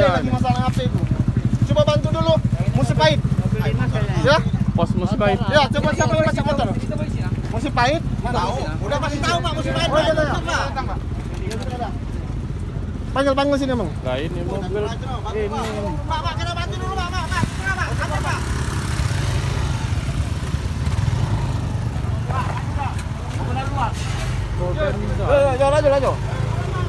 lagi masalah HP itu. Coba bantu dulu. Musi Pahit. Ya? Pos Musi Pahit. Ya, coba siapa yang masih motor? Musi Pahit? Tahu. Udah pasti tahu Pak Musi Pahit. Oh, iya, Pak. Panggil sini, Bang. Nah, ini mobil. Ini. Pak, kena bantu dulu, Pak. Antar, Pak. Mobil. Laju.